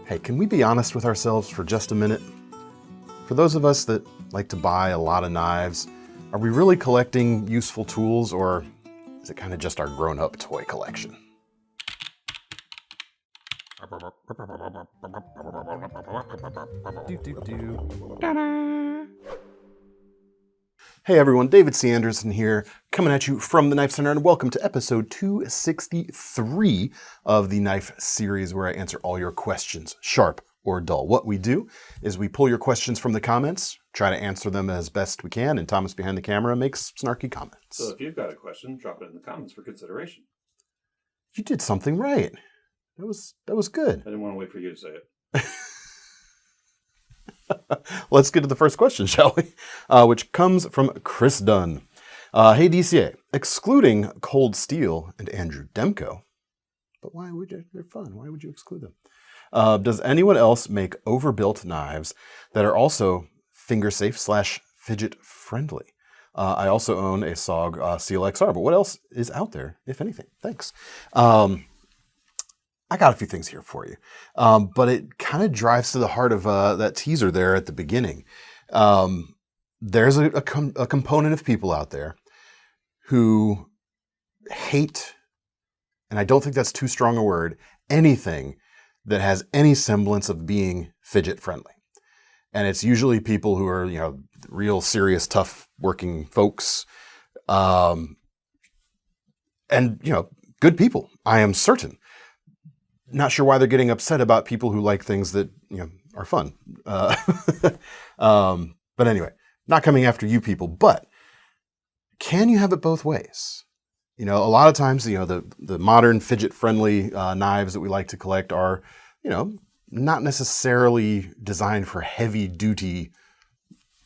Hey, can we be honest with ourselves for just a minute? For those of us that like to buy a lot of knives, are we really collecting useful tools, or is it kind of just our grown-up toy collection? Hey everyone, David C. Anderson here, coming at you from the KnifeCenter, and welcome to episode 263 of the knife series, where I answer all your questions, sharp or dull. What we do is we pull your questions from the comments, try to answer them as best we can, and Thomas behind the camera makes snarky comments. So if you've got a question, drop it in the comments for consideration. You did something right. That was good. I didn't want to wait for you to say it. Let's get to the first question, shall we? Which comes from Chris Dunn. Hey DCA, excluding Cold Steel and Andrew Demko, but why would you? They're fun. Why would you exclude them? Does anyone else make overbuilt knives that are also finger safe / fidget friendly? I also own a SOG CLXR, but what else is out there, if anything? Thanks. I got a few things here for you, but it kind of drives to the heart of that teaser there at the beginning. There's a component of people out there who hate, and I don't think that's too strong a word, anything that has any semblance of being fidget friendly. And it's usually people who are, real serious, tough working folks, and, good people, I am certain. Not sure why they're getting upset about people who like things that, are fun. But anyway, not coming after you people, but can you have it both ways? A lot of times, the modern fidget-friendly knives that we like to collect are, not necessarily designed for heavy-duty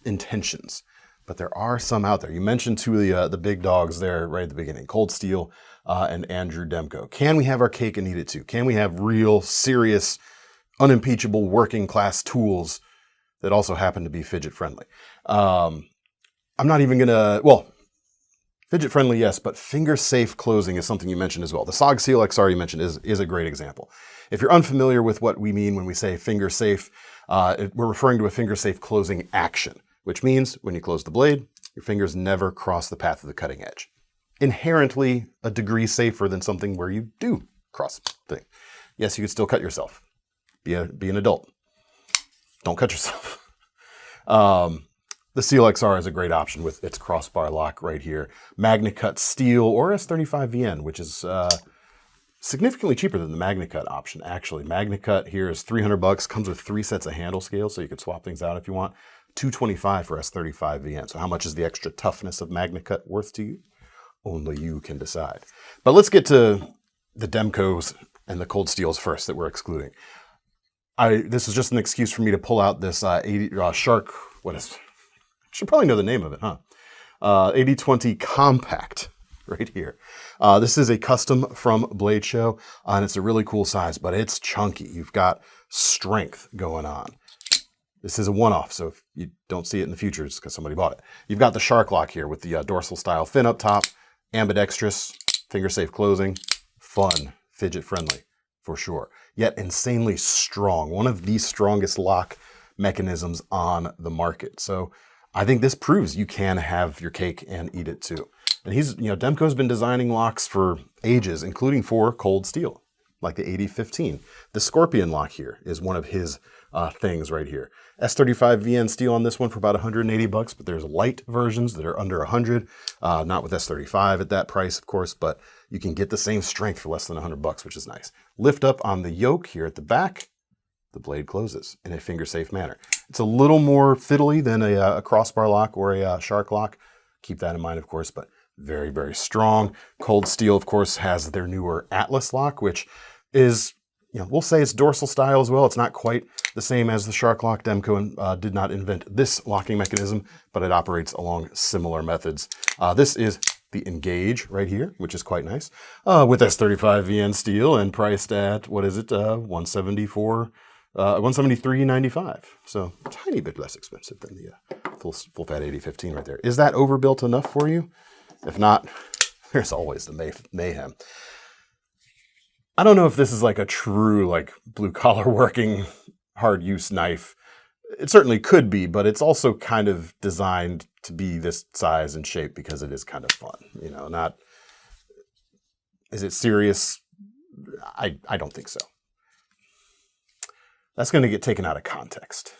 intentions. But there are some out there. You mentioned two of the big dogs there right at the beginning, Cold Steel and Andrew Demko. Can we have our cake and eat it too? Can we have real, serious, unimpeachable working class tools that also happen to be fidget friendly? I'm not even gonna, fidget friendly, yes, but finger safe closing is something you mentioned as well. The SOG CLXR you mentioned is a great example. If you're unfamiliar with what we mean when we say finger safe, we're referring to a finger safe closing action, which means when you close the blade, your fingers never cross the path of the cutting edge. Inherently a degree safer than something where you do cross the thing. Yes, you could still cut yourself. Be an adult. Don't cut yourself. The CLXR is a great option with its crossbar lock right here. MagnaCut Steel or S35VN, which is significantly cheaper than the MagnaCut option, actually. MagnaCut here is $300, comes with 3 sets of handle scales, so you could swap things out if you want. $225 for S35VN. So how much is the extra toughness of MagnaCut worth to you? Only you can decide. But let's get to the Demkos and the Cold Steels first that we're excluding. This is just an excuse for me to pull out this Shark, should probably know the name of it, huh? 8020 Compact right here. This is a custom from Blade Show, and it's a really cool size, but it's chunky. You've got strength going on. This is a one-off, so if you don't see it in the future, it's because somebody bought it. You've got the Shark Lock here with the dorsal-style fin up top, ambidextrous, finger-safe closing, fun, fidget-friendly, for sure. Yet insanely strong, one of the strongest lock mechanisms on the market. So I think this proves you can have your cake and eat it too. And Demko's been designing locks for ages, including for Cold Steel, like the 8015. The Scorpion lock here is one of his things right here. S35VN steel on this one for about $180, but there's light versions that are under $100. Not with S35 at that price, of course, but you can get the same strength for less than $100, which is nice. Lift up on the yoke here at the back, the blade closes in a finger-safe manner. It's a little more fiddly than a crossbar lock or a Shark lock. Keep that in mind, of course, but very, very strong. Cold Steel, of course, has their newer Atlas lock, which is, we'll say it's dorsal style as well. It's not quite the same as the Shark lock. Demko did not invent this locking mechanism, but it operates along similar methods. This is the Engage right here, which is quite nice, with S35VN steel and priced at, $173.95. So a tiny bit less expensive than the full fat 8015 right there. Is that overbuilt enough for you? If not, there's always the mayhem. I don't know if this is like a true like blue collar working hard use knife. It certainly could be, but it's also kind of designed to be this size and shape because it is kind of fun. You know, not, is it serious? I don't think so. That's going to get taken out of context.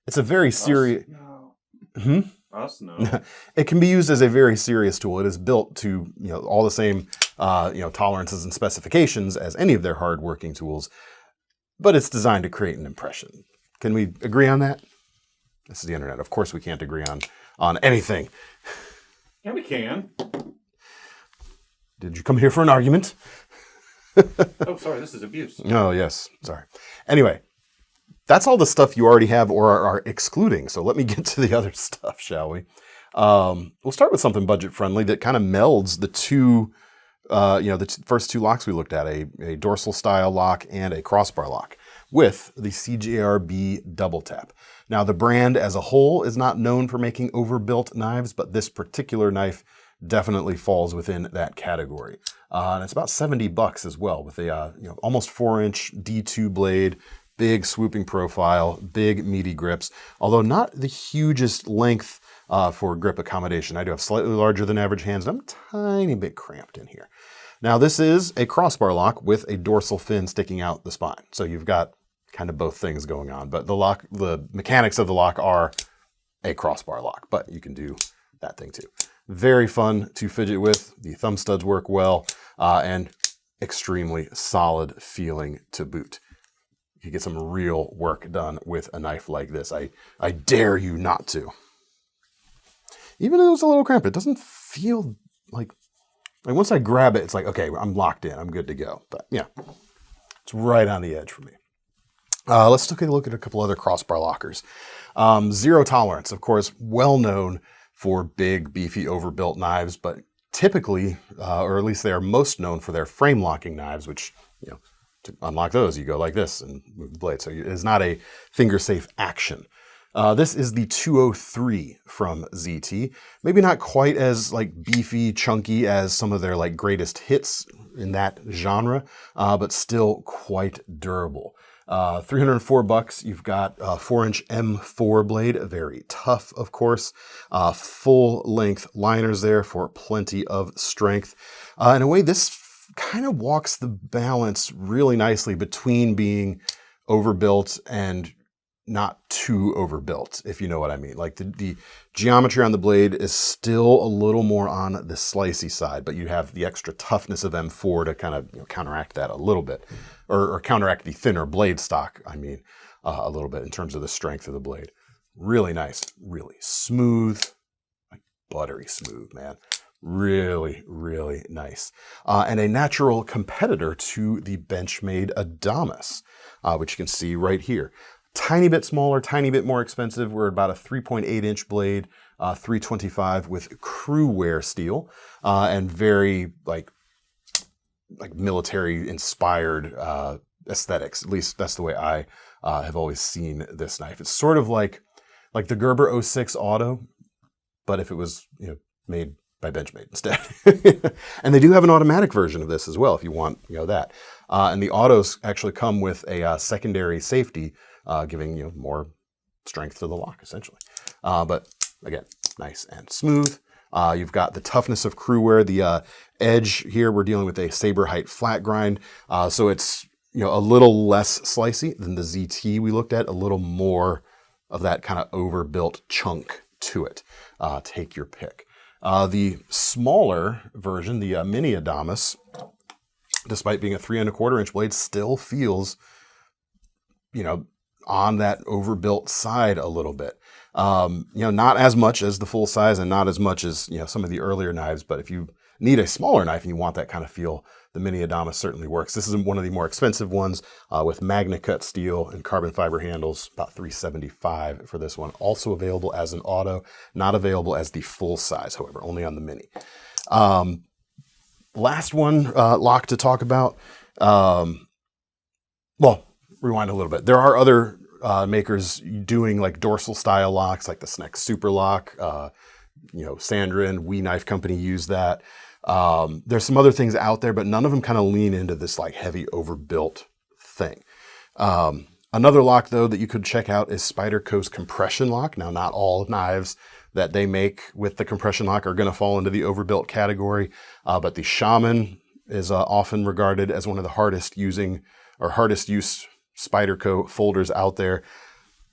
It's a very serious... No. Us, no. It can be used as a very serious tool. It is built to, you know, all the same, tolerances and specifications as any of their hard working tools, but it's designed to create an impression. Can we agree on that? This is the internet. Of course we can't agree on anything. Yeah, we can. Did you come here for an argument? Oh, sorry, this is abuse. Oh, yes. Sorry. Anyway, that's all the stuff you already have or are excluding. So let me get to the other stuff, shall we? We'll start with something budget-friendly that kind of melds the two, first two locks we looked at, a dorsal-style lock and a crossbar lock, with the CJRB Double Tap. Now, the brand as a whole is not known for making overbuilt knives, but this particular knife definitely falls within that category. And it's about $70 as well, with a almost 4-inch D2 blade, big swooping profile, big meaty grips, although not the hugest length for grip accommodation. I do have slightly larger than average hands, and I'm a tiny bit cramped in here. Now, this is a crossbar lock with a dorsal fin sticking out the spine. So you've got kind of both things going on, but the mechanics of the lock are a crossbar lock, but you can do that thing too. Very fun to fidget with. The thumb studs work well, and extremely solid feeling to boot. You get some real work done with a knife like this. I dare you not to. Even though it's a little cramped, it doesn't feel like once I grab it, it's like, okay, I'm locked in, I'm good to go. But yeah, it's right on the edge for me. Let's take a look at a couple other crossbar lockers. Zero Tolerance, of course, well known for big, beefy, overbuilt knives, but typically, or at least they are most known for their frame locking knives, which, to unlock those, you go like this and move the blade. So it is not a finger safe action. This is the 203 from ZT. Maybe not quite as like beefy, chunky as some of their like greatest hits in that genre, but still quite durable. $304. You've got a 4-inch M4 blade, very tough, of course. Full length liners there for plenty of strength. In a way, this kind of walks the balance really nicely between being overbuilt and not too overbuilt, if you know what I mean. Like the geometry on the blade is still a little more on the slicey side, but you have the extra toughness of M4 to kind of counteract that a little bit, or counteract the thinner blade stock, a little bit in terms of the strength of the blade. Really nice, really smooth, like buttery smooth, man. Really, really nice. And a natural competitor to the Benchmade Adamas, which you can see right here. Tiny bit smaller, tiny bit more expensive. We're about a 3.8-inch blade, 325 with crew wear steel, and very like military inspired aesthetics. At least that's the way I have always seen this knife. It's sort of like the Gerber 06 Auto, but if it was made by Benchmade instead. And they do have an automatic version of this as well if you want that. And the autos actually come with a secondary safety, giving more strength to the lock, essentially. But again, nice and smooth. You've got the toughness of crew wear. The edge here, we're dealing with a saber height flat grind, so it's a little less slicey than the ZT we looked at. A little more of that kind of overbuilt chunk to it. Take your pick. The smaller version, the Mini Adamas, despite being a 3¼ inch blade, still feels on that overbuilt side a little bit. Not as much as the full size and not as much as some of the earlier knives, but if you need a smaller knife and you want that kind of feel, the Mini Adamas certainly works. This is one of the more expensive ones, with Magna Cut steel and carbon fiber handles, about $375 for this one. Also available as an auto, not available as the full size, however, only on the Mini. Last one, lock to talk about. Rewind a little bit. There are other makers doing like dorsal style locks, like the Sneck Super Lock. Sandrin, We Knife Company use that. There's some other things out there, but none of them kind of lean into this like heavy overbuilt thing. Another lock, though, that you could check out is Spyderco's compression lock. Now, not all knives that they make with the compression lock are going to fall into the overbuilt category, but the Shaman is often regarded as one of the hardest use Spyderco folders out there.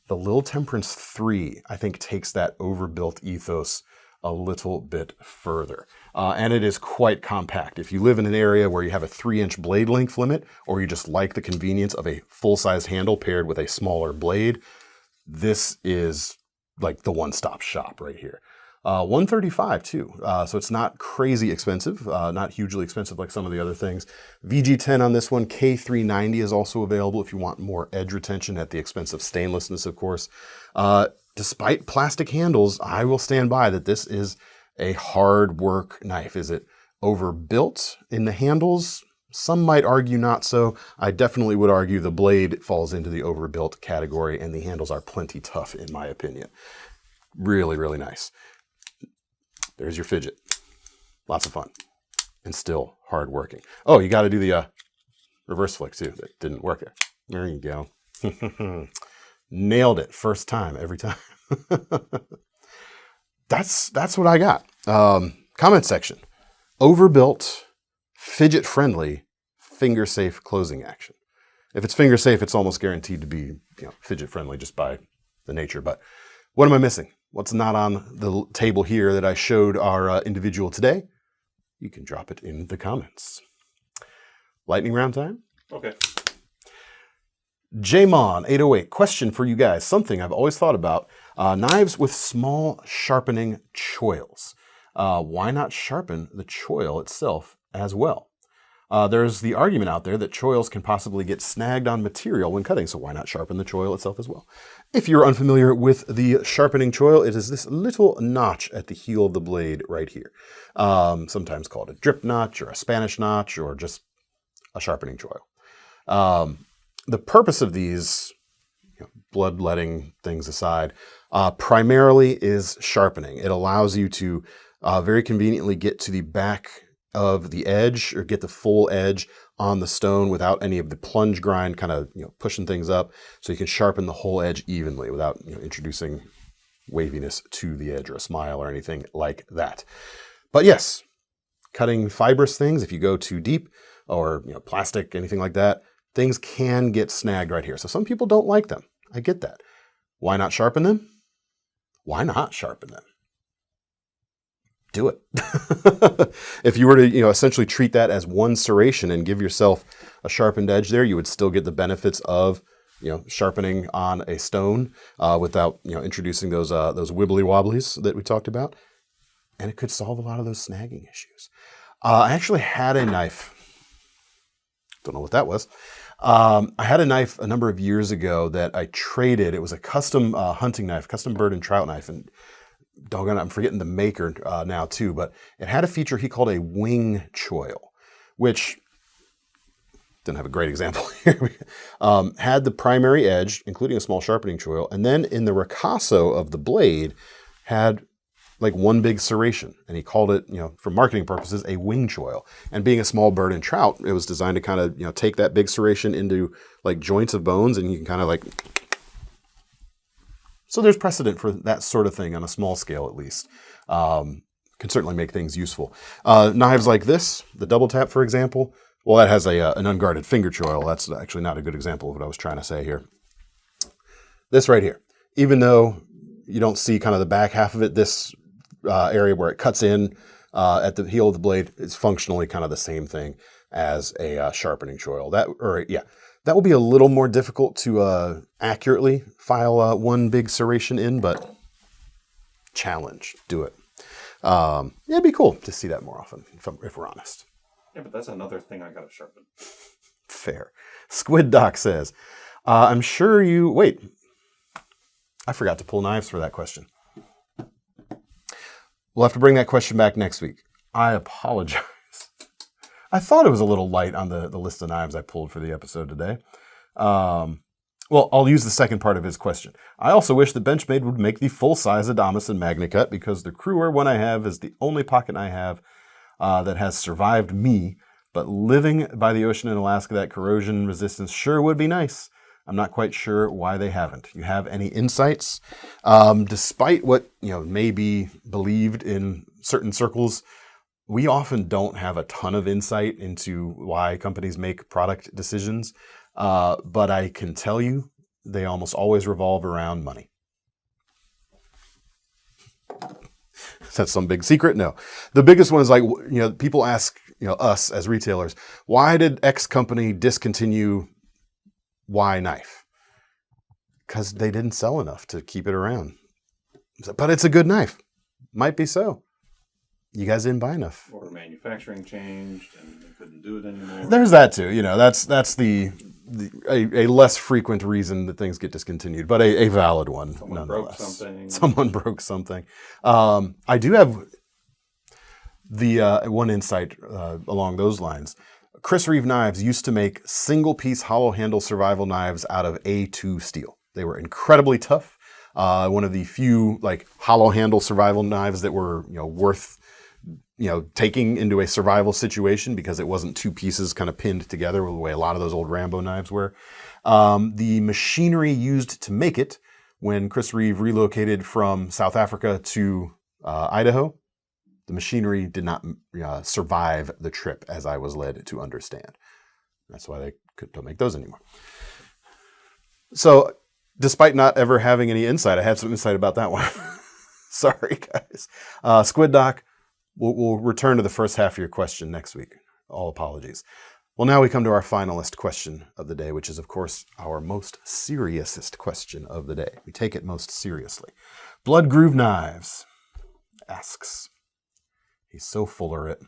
The Lil Temperance 3, I think, takes that overbuilt ethos a little bit further. And it is quite compact. If you live in an area where you have a 3-inch blade length limit, or you just like the convenience of a full-size handle paired with a smaller blade, this is like the one-stop shop right here. $135 too, so it's not crazy expensive, not hugely expensive like some of the other things. VG10 on this one. K390 is also available if you want more edge retention at the expense of stainlessness, of course. Despite plastic handles, I will stand by that this is a hard work knife. Is it overbuilt in the handles? Some might argue not so. I definitely would argue the blade falls into the overbuilt category, and the handles are plenty tough in my opinion. Really, really nice. There's your Fidget. Lots of fun. And still hard working. Oh, you got to do the reverse flick too. That didn't work. There you go. Nailed it. First time, every time. That's what I got. Comment section. Overbuilt, fidget friendly, finger safe closing action. If it's finger safe, it's almost guaranteed to be fidget friendly just by the nature. But what am I missing? What's not on the table here that I showed our individual today? You can drop it in the comments. Lightning round time? Okay. Jmon808, question for you guys. Something I've always thought about. Knives with small sharpening choils. Why not sharpen the choil itself as well? There's the argument out there that choils can possibly get snagged on material when cutting, so why not sharpen the choil itself as well? If you're unfamiliar with the sharpening choil, it is this little notch at the heel of the blade right here. Sometimes called a drip notch or a Spanish notch or just a sharpening choil. The purpose of these, bloodletting things aside, primarily is sharpening. It allows you to very conveniently get to the back of the edge or get the full edge on the stone without any of the plunge grind kind of pushing things up, so you can sharpen the whole edge evenly without introducing waviness to the edge or a smile or anything like that. But yes, cutting fibrous things, if you go too deep, or plastic, anything like that, things can get snagged right here. So some people don't like them. I get that. Why not sharpen them? Why not sharpen them? Do it. If you were to, essentially treat that as one serration and give yourself a sharpened edge there, you would still get the benefits of, sharpening on a stone without, introducing those wibbly wobblies that we talked about. And it could solve a lot of those snagging issues. I actually had a knife. Don't know what that was. I had a knife a number of years ago that I traded. It was a custom hunting knife, custom bird and trout knife, and doggone it, I'm forgetting the maker now too, but it had a feature he called a wing choil, which didn't have a great example here. Had the primary edge, including a small sharpening choil, and then in the ricasso of the blade had like one big serration, and he called it, for marketing purposes, a wing choil. And being a small bird and trout, it was designed to kind of, take that big serration into like joints of bones, and you can kind of like. So there's precedent for that sort of thing on a small scale, at least. Can certainly make things useful. Knives like this, the double tap, for example, well, that has an unguarded finger choil. That's actually not a good example of what I was trying to say here. This right here, even though you don't see kind of the back half of it, this area where it cuts in at the heel of the blade is functionally kind of the same thing as a sharpening choil. That will be a little more difficult to accurately file one big serration in, but challenge, do it. It'd be cool to see that more often, if we're honest. Yeah, but that's another thing I gotta sharpen. Fair. Squid Doc says, I'm sure you... Wait, I forgot to pull knives for that question. We'll have to bring that question back next week. I apologize. I thought it was a little light on the list of knives I pulled for the episode today. Well, I'll use the second part of his question. I also wish that Benchmade would make the full-size Adamas and Magna Cut because the Cruer one I have is the only pocket I have that has survived me, but living by the ocean in Alaska, that corrosion resistance sure would be nice. I'm not quite sure why they haven't. You have any insights? Despite what may be believed in certain circles, we often don't have a ton of insight into why companies make product decisions. But I can tell you, they almost always revolve around money. Is that some big secret? No. The biggest one is like, people ask, us as retailers, why did X company discontinue Y knife? Because they didn't sell enough to keep it around. But it's a good knife. Might be so. You guys didn't buy enough. Or the manufacturing changed and they couldn't do it anymore. There's that too. That's a less frequent reason that things get discontinued, but a valid one. Someone broke something. Someone broke something. I do have the one insight along those lines. Chris Reeve Knives used to make single-piece hollow handle survival knives out of A2 steel. They were incredibly tough. One of the few hollow handle survival knives that were worth taking into a survival situation because it wasn't two pieces kind of pinned together the way a lot of those old Rambo knives were. The machinery used to make it when Chris Reeve relocated from South Africa to Idaho, the machinery did not survive the trip, as I was led to understand. That's why they don't make those anymore. So, despite not ever having any insight, I had some insight about that one. Sorry, guys. Squid Doc, we'll return to the first half of your question next week. All apologies. Well, now we come to our finalist question of the day, which is, of course, our most seriousest question of the day. We take it most seriously. Blood Groove Knives asks, he's so full of it.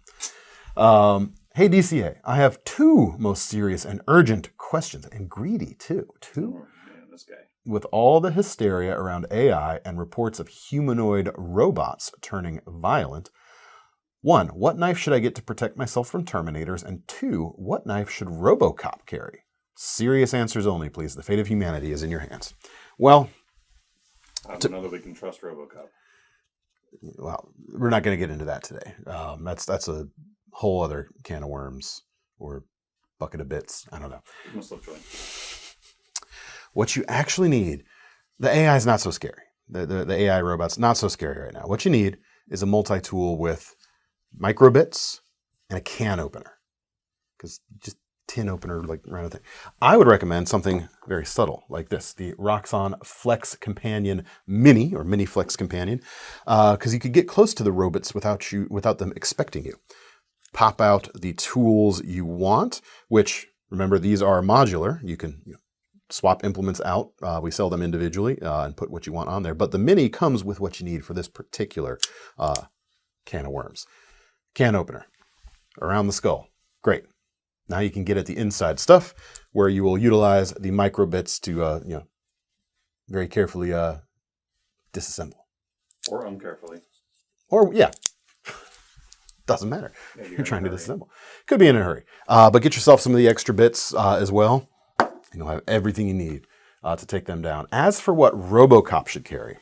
Hey, DCA, I have two most serious and urgent questions, and greedy too. Two? Oh, man, this guy. With all the hysteria around AI and reports of humanoid robots turning violent, 1, what knife should I get to protect myself from Terminators? And 2, what knife should RoboCop carry? Serious answers only, please. The fate of humanity is in your hands. Well, I don't know that we can trust RoboCop. Well, we're not going to get into that today. That's a whole other can of worms or bucket of bits. I don't know. Must look joint. What you actually need, the AI is not so scary. The AI robot's not so scary right now. What you need is a multi-tool with microbits and a can opener. Because just tin opener, random thing. I would recommend something very subtle like this, the Roxxon Flex Companion Mini, or Mini Flex Companion, because you could get close to the robots without them expecting you. Pop out the tools you want, which, remember, these are modular. You can swap implements out. We sell them individually and put what you want on there. But the Mini comes with what you need for this particular can of worms. Can opener around the skull. Great. Now you can get at the inside stuff where you will utilize the micro bits to, very carefully disassemble. Or uncarefully. Or, yeah. Doesn't matter. Yeah, you're trying to disassemble. Could be in a hurry. But get yourself some of the extra bits as well. And you'll have everything you need to take them down. As for what RoboCop should carry,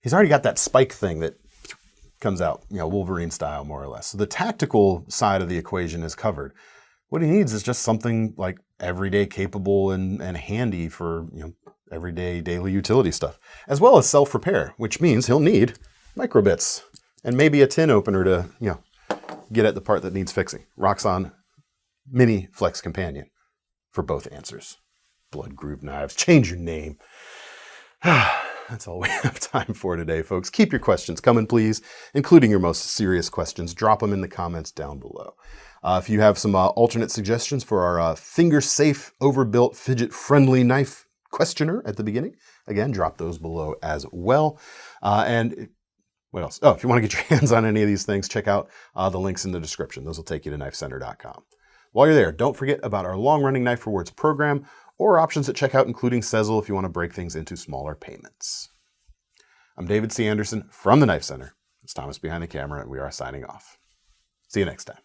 he's already got that spike thing that comes out, Wolverine style, more or less. So the tactical side of the equation is covered. What he needs is just something everyday capable and handy for, everyday daily utility stuff, as well as self-repair, which means he'll need microbits and maybe a tin opener to, get at the part that needs fixing. Roxxon Mini Flex Companion for both answers. Blood Groove Knives. Change your name. That's all we have time for today, folks. Keep your questions coming, please, including your most serious questions. Drop them in the comments down below. If you have some alternate suggestions for our finger-safe, overbuilt, fidget-friendly knife questioner at the beginning, again, drop those below as well. And what else? Oh, if you want to get your hands on any of these things, check out the links in the description. Those will take you to KnifeCenter.com. While you're there, don't forget about our long-running Knife Rewards program, or options at checkout, including Sezzle if you want to break things into smaller payments. I'm David C. Anderson from the Knife Center. It's Thomas behind the camera, and we are signing off. See you next time.